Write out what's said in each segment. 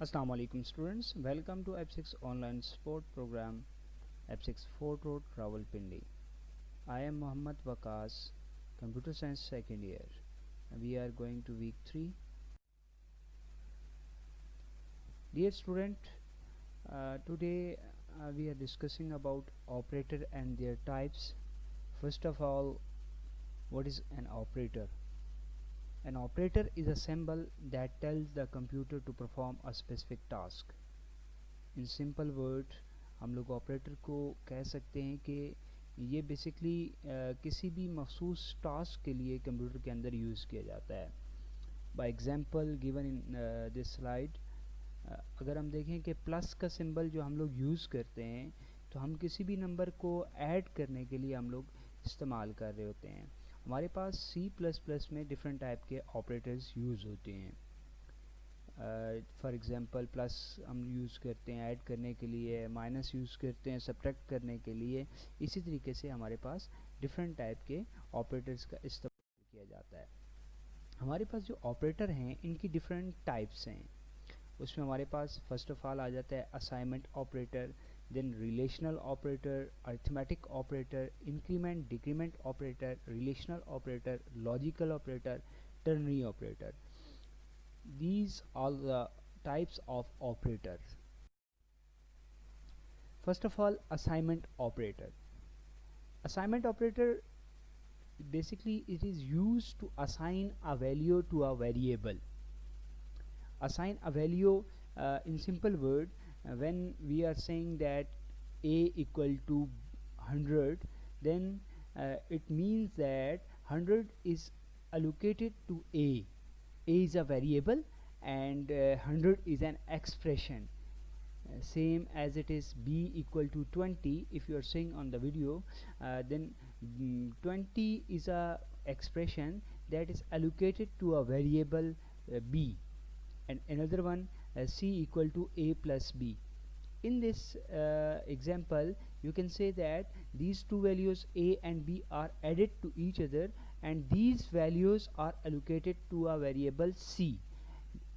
Assalamu alaikum students, welcome to F6 online sport program F6 Fort Road Rawalpindi. I am Muhammad Waqas, computer science second year. We are going to week 3. Dear student, today we are discussing about operator and their types. First of all, what is an operator? An operator is a symbol that tells the computer to perform a specific task. In simple word, हम लोग operator को कह सकते हैं कि ये basically किसी भी मखसूस टास्क के लिए कंप्यूटर के अंदर यूज़ किया जाता है. By example given in this slide, अगर हम देखें कि प्लस का सिंबल जो हम लोग यूज़ करते हैं तो हम किसी भी नंबर को ऐड करने के लिए हम लोग इस्तेमाल कर रहे होते हैं. हमारे पास C++ में डिफरेंट टाइप के ऑपरेटर्स यूज़ होते हैं. फॉर एग्ज़ाम्पल प्लस हम यूज़ करते हैं ऐड करने के लिए, माइनस यूज़ करते हैं सब्ट्रैक्ट करने के लिए. इसी तरीके से हमारे पास डिफरेंट टाइप के ऑपरेटर्स का इस्तेमाल किया जाता है. हमारे पास जो ऑपरेटर हैं इनकी डिफरेंट टाइप्स हैं. उसमें हमारे पास फर्स्ट ऑफ ऑल आ जाता है assignment operator, then relational operator, arithmetic operator, increment decrement operator, relational operator, logical operator, ternary operator. These are the types of operators. First of all, assignment operator. Assignment operator, basically it is used to assign a value to a variable. Assign a value, in simple word, when we are saying that a equal to 100, then it means that 100 is allocated to a is a variable and 100 is an expression. Same as it is b equal to 20, if you are saying on the video, then 20 is a expression that is allocated to a variable b, and another one c equal to a plus b. In this example, you can say that these two values a and b are added to each other and these values are allocated to a variable c.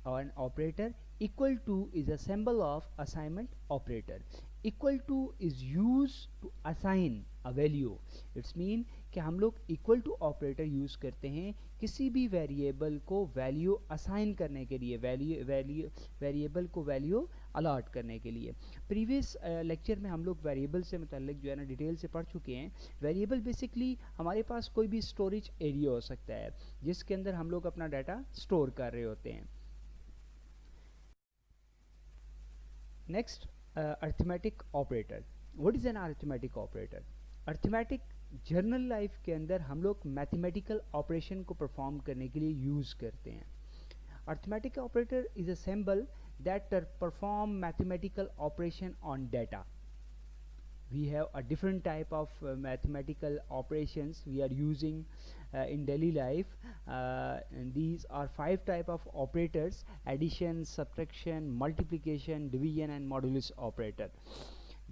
Or an operator equal to is a symbol of assignment operator. Equal to is used to assign a value. It's mean कि हम लोग equal to operator use करते हैं किसी भी variable को value assign करने के लिए, वेरिएबल को वैल्यू अलॉट करने के लिए. प्रीवियस लेक्चर में हम लोग वेरिएबल से मुताल्लिक जो है ना डिटेल से पढ़ चुके हैं. वेरिएबल बेसिकली हमारे पास कोई भी स्टोरेज एरिया हो सकता है जिसके अंदर हम लोग अपना डाटा स्टोर कर रहे होते हैं. Next, arithmetic operator. What is an arithmetic operator? Arithmetic journal life के अंदर हम लोग मैथमेटिकल ऑपरेशन को परफॉर्म करने के लिए यूज़ करते हैं. Arithmetic operator is a symbol that perform mathematical operation on data. We have a different type of mathematical operations we are using in daily life, and these are 5 type of operators: addition, subtraction, multiplication, division and modulus operator.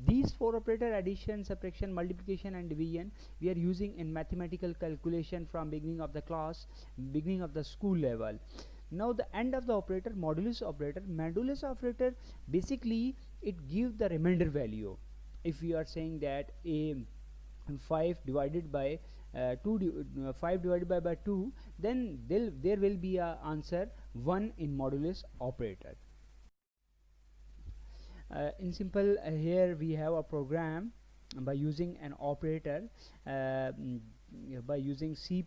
These 4 operator, addition, subtraction, multiplication and division, we are using in mathematical calculation from beginning of the class, beginning of the school level. Now the end of the operator, modulus operator. Modulus operator, basically it gives the remainder value. If we are saying that a 5 divided by 5 divided by 2, then there will be a answer 1 in modulus operator. In simple, here we have a program by using an operator, by using C++.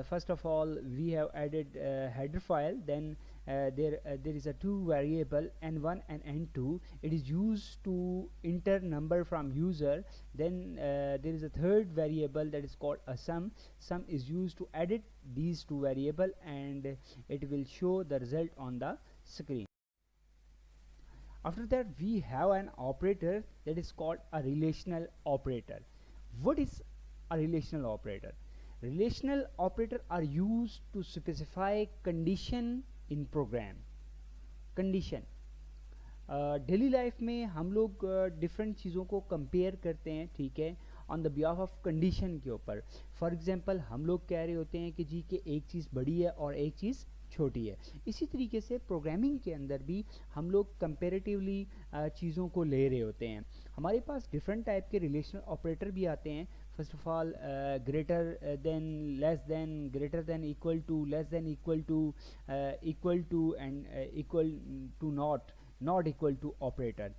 First of all, we have added header file, then there is a 2 variable n1 and n2. It is used to enter number from user. Then there is a third variable that is called a sum. Sum is used to edit these 2 variable and it will show the result on the screen. After that, we have an operator that is called a relational operator. What is a relational operator? Relational operator are used to specify condition in program. Condition, daily life में हम लोग different चीज़ों को compare करते हैं, ठीक है, on the behalf of condition के ऊपर. फॉर एग्जांपल हम लोग कह रहे होते हैं कि जी कि एक चीज़ बड़ी है और एक चीज़ छोटी है। इसी तरीके से प्रोग्रामिंग के अंदर भी हम लोग कंपेरेटिवली चीज़ों को ले रहे होते हैं। हमारे पास डिफरेंट टाइप के रिलेशनल ऑपरेटर भी आते हैं। First of all greater than, less than, greater than, equal to, less than equal to and equal to not, not equal to operator.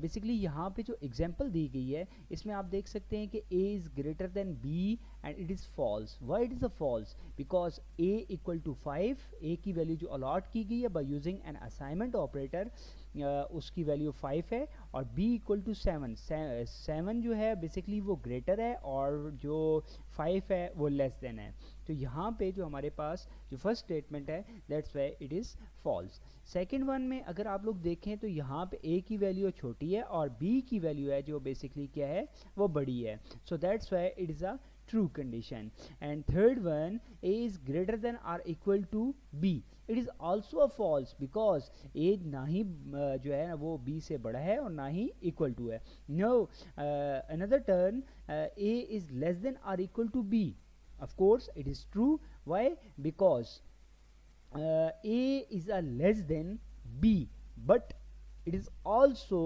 Basically यहाँ पे जो एग्जांपल दी गई है इसमें आप देख सकते हैं कि a is greater than b and it is false. Why it is a false? Because a equal to 5, a की वैल्यू जो अलॉट की गई है by using an assignment operator, उसकी वैल्यू 5 है, और b इक्वल टू 7, 7 जो है बेसिकली वो ग्रेटर है और जो 5 है वो लेस देन है। तो यहाँ पे जो हमारे पास जो फर्स्ट स्टेटमेंट है that's why it is false. Second one में अगर आप लोग देखें तो यहाँ पे a की वैल्यू छोटी है और b की वैल्यू है जो बेसिकली क्या है वो बड़ी है, so that's why it is a true condition. And third one, a is greater than or equal to b, it is also a false because a ना ही जो है ना वो b से बड़ा है और ना ही equal to है. No, another turn, a is less than or equal to b, of course it is true. Why? Because a is a less than b, but it is also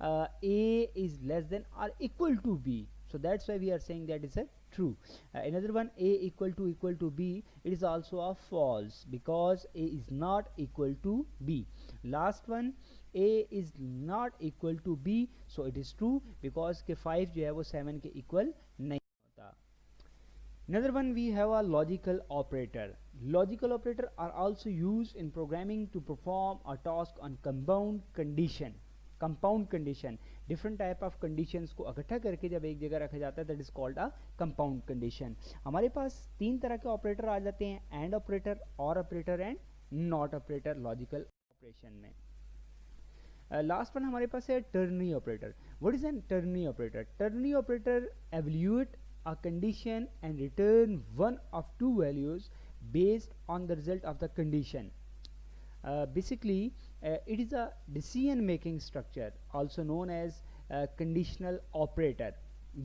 a is less than or equal to b, so that's why we are saying that is a true. Another one, a equal to b, it is also a false because a is not equal to b. Last one, a is not equal to b, so it is true because के 5 जो है वो 7 के equal नहीं होता. Another one, we have a logical operator. Logical operator are also used in programming to perform a task on compound condition. Compound condition, different type of conditions को इकट्ठा करके जब एक जगह रखा जाता है that is called a compound condition. हमारे पास 3 तरह के ऑपरेटर आ जाते हैं, एंड ऑपरेटर, और operator and not operator logical operation में. लास्ट वन हमारे पास है ternary operator. What is an ternary operator? Ternary operator evaluate a condition and return one of two values based on the result of the condition. Basically it is a decision making structure also known as conditional operator.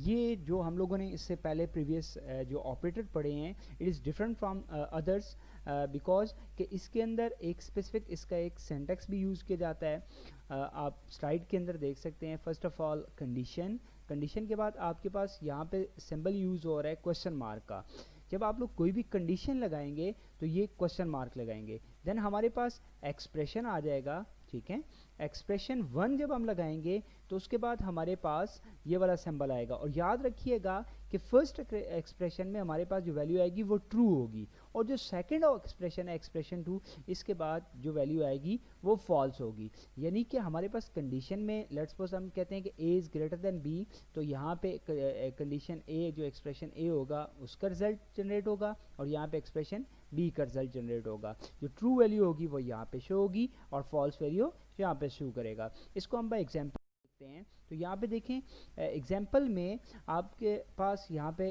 ये जो हम लोगों ने इससे पहले previous जो operator पढ़े हैं it is different from others because कि इसके अंदर एक स्पेसिफिक इसका एक सेंटेक्स भी यूज़ किया जाता है. आप स्लाइड के अंदर देख सकते हैं. First of all condition, condition के बाद आपके पास यहाँ पे सिंबल यूज़ हो रहा है क्वेश्चन मार्क का. जब आप लोग कोई भी कंडीशन लगाएंगे तो ये क्वेश्चन मार्क लगाएंगे. देन हमारे पास एक्सप्रेशन आ जाएगा, ठीक है. एक्सप्रेशन 1 जब हम लगाएंगे तो उसके बाद हमारे पास ये वाला सिंबल आएगा. और याद रखिएगा कि फर्स्ट एक्सप्रेशन में हमारे पास जो वैल्यू आएगी वो ट्रू होगी, और जो सेकंड एक्सप्रेशन है एक्सप्रेशन 2, इसके बाद जो वैल्यू आएगी वो फॉल्स होगी. यानी कि हमारे पास कंडीशन में लेट्स सपोज हम कहते हैं कि a is greater than b, तो यहाँ पे कंडीशन a जो एक्सप्रेशन a होगा उसका रिजल्ट जनरेट होगा, और यहाँ पे एक्सप्रेशन b का रिजल्ट जनरेट होगा. जो ट्रू वैल्यू होगी वो यहाँ पे शो होगी और फॉल्स वैल्यू यहाँ पे शो करेगा. इसको हम बाय एग्जांपल देखते हैं. तो यहाँ पे देखें एग्जांपल में आपके पास यहाँ पे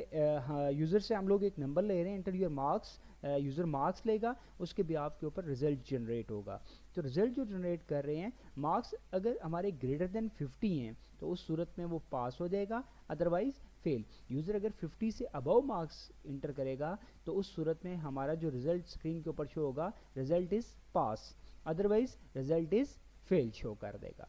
यूज़र से हम लोग एक नंबर ले रहे हैं, enter your marks. User marks लेगा, उसके बिहाफ के ऊपर रिजल्ट जनरेट होगा. तो रिजल्ट जो जनरेट कर रहे हैं, मार्क्स अगर हमारे ग्रेटर देन 50 हैं तो उस सूरत में वो पास हो जाएगा, अदरवाइज फेल. यूज़र अगर 50 से अबव मार्क्स इंटर करेगा तो उस सूरत में हमारा जो रिजल्ट स्क्रीन के ऊपर शो होगा result is pass, otherwise result is fail show कर देगा.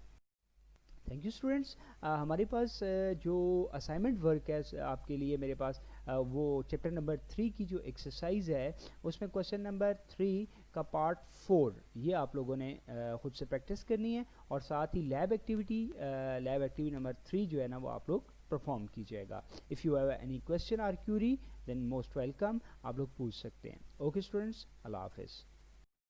Thank you students. हमारे पास जो असाइनमेंट वर्क है आपके लिए मेरे पास वो चैप्टर नंबर 3 की जो एक्सरसाइज है उसमें क्वेश्चन नंबर 3 का पार्ट 4 ये आप लोगों ने खुद से प्रैक्टिस करनी है, और साथ ही लैब एक्टिविटी नंबर 3 जो है ना वो आप लोग परफॉर्म कीजिएगा. If you have any question और क्यूरी देन मोस्ट वेलकम, आप लोग पूछ सकते हैं. ओके स्टूडेंट्स, अल्लाह हाफिज़.